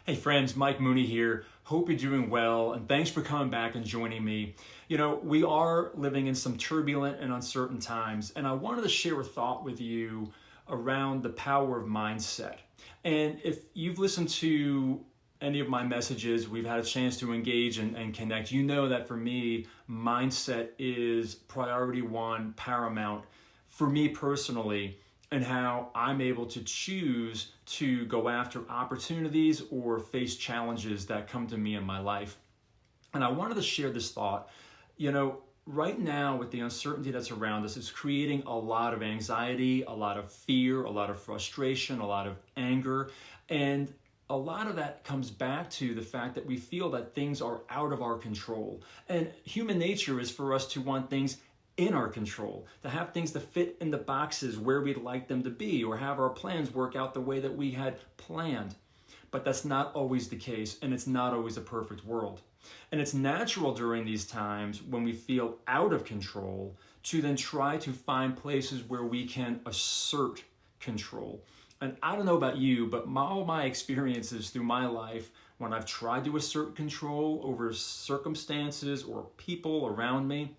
Hey friends, Mike Mooney here. Hope you're doing well and thanks for coming back and joining me. You know, we are living in some turbulent and uncertain times, and I wanted to share a thought with you around the power of mindset. And if you've listened to any of my messages, we've had a chance to engage and connect, you know that for me, mindset is priority one, paramount for me personally, and how I'm able to choose to go after opportunities or face challenges that come to me in my life. And I wanted to share this thought. You know, right now with the uncertainty that's around us, it's creating a lot of anxiety, a lot of fear, a lot of frustration, a lot of anger. And a lot of that comes back to the fact that we feel that things are out of our control. And human nature is for us to want things in our control, to have things to fit in the boxes where we'd like them to be, or have our plans work out the way that we had planned. But that's not always the case, and it's not always a perfect world. And it's natural during these times when we feel out of control to then try to find places where we can assert control. And I don't know about you, but all my experiences through my life, when I've tried to assert control over circumstances or people around me,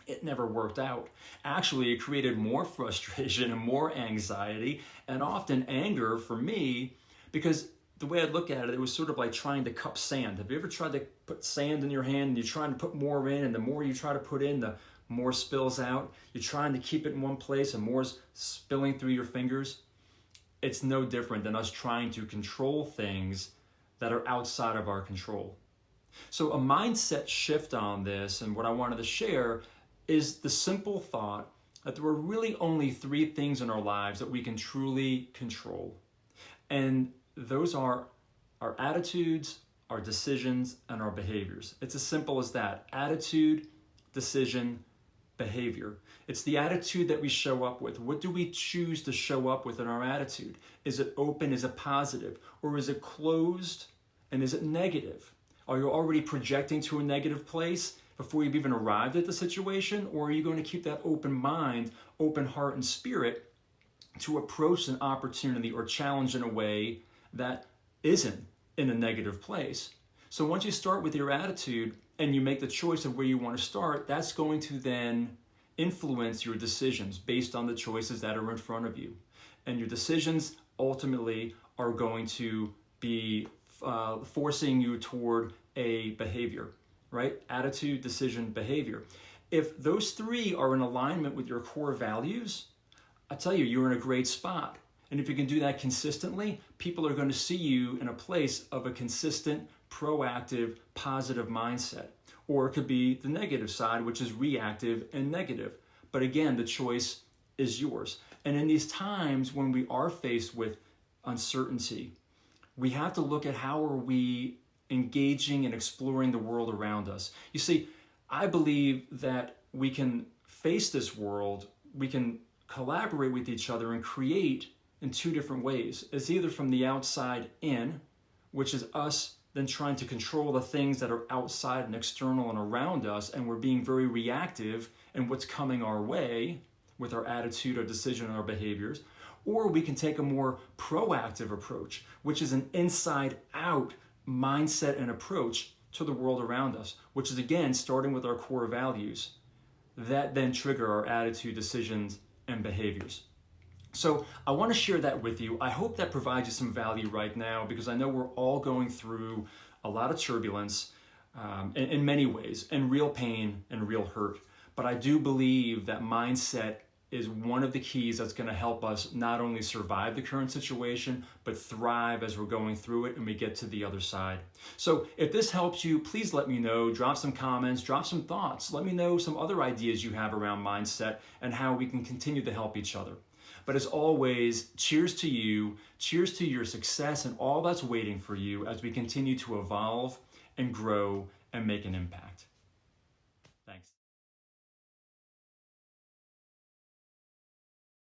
it never worked out. Actually, it created more frustration and more anxiety and often anger for me, because the way I look at it, it was sort of like trying to cup sand. Have you ever tried to put sand in your hand and you're trying to put more in, and the more you try to put in, the more spills out? You're trying to keep it in one place and more is spilling through your fingers. It's no different than us trying to control things that are outside of our control. So a mindset shift on this, and what I wanted to share, is the simple thought that there are really only three things in our lives that we can truly control. And those are our attitudes, our decisions, and our behaviors. It's as simple as that. Attitude, decision, behavior. It's the attitude that we show up with. What do we choose to show up with in our attitude? Is it open? Is it positive? Or is it closed? And is it negative? Are you already projecting to a negative place before you've even arrived at the situation? Or are you going to keep that open mind, open heart, and spirit to approach an opportunity or challenge in a way that isn't in a negative place? So once you start with your attitude and you make the choice of where you want to start, that's going to then influence your decisions based on the choices that are in front of you. And your decisions ultimately are going to be forcing you toward a behavior, right? Attitude, decision, behavior. If those three are in alignment with your core values, I tell you, you're in a great spot. And if you can do that consistently, people are going to see you in a place of a consistent, proactive, positive mindset. Or it could be the negative side, which is reactive and negative. But again, the choice is yours. And in these times when we are faced with uncertainty, we have to look at how are we engaging and exploring the world around us. You see, I believe that we can face this world, we can collaborate with each other and create in two different ways. It's either from the outside in, which is us then trying to control the things that are outside and external and around us, and we're being very reactive in what's coming our way with our attitude, our decision, and our behaviors. Or we can take a more proactive approach, which is an inside-out mindset and approach to the world around us, which is again starting with our core values that then trigger our attitude, decisions, and behaviors. So I want to share that with you. I hope that provides you some value right now, because I know we're all going through a lot of turbulence in many ways, and real pain and real hurt. But I do believe that mindset is one of the keys that's going to help us not only survive the current situation, but thrive as we're going through it and we get to the other side. So if this helps you, please let me know. Drop some comments, drop some thoughts. Let me know some other ideas you have around mindset and how we can continue to help each other. But as always, cheers to you, cheers to your success and all that's waiting for you as we continue to evolve and grow and make an impact.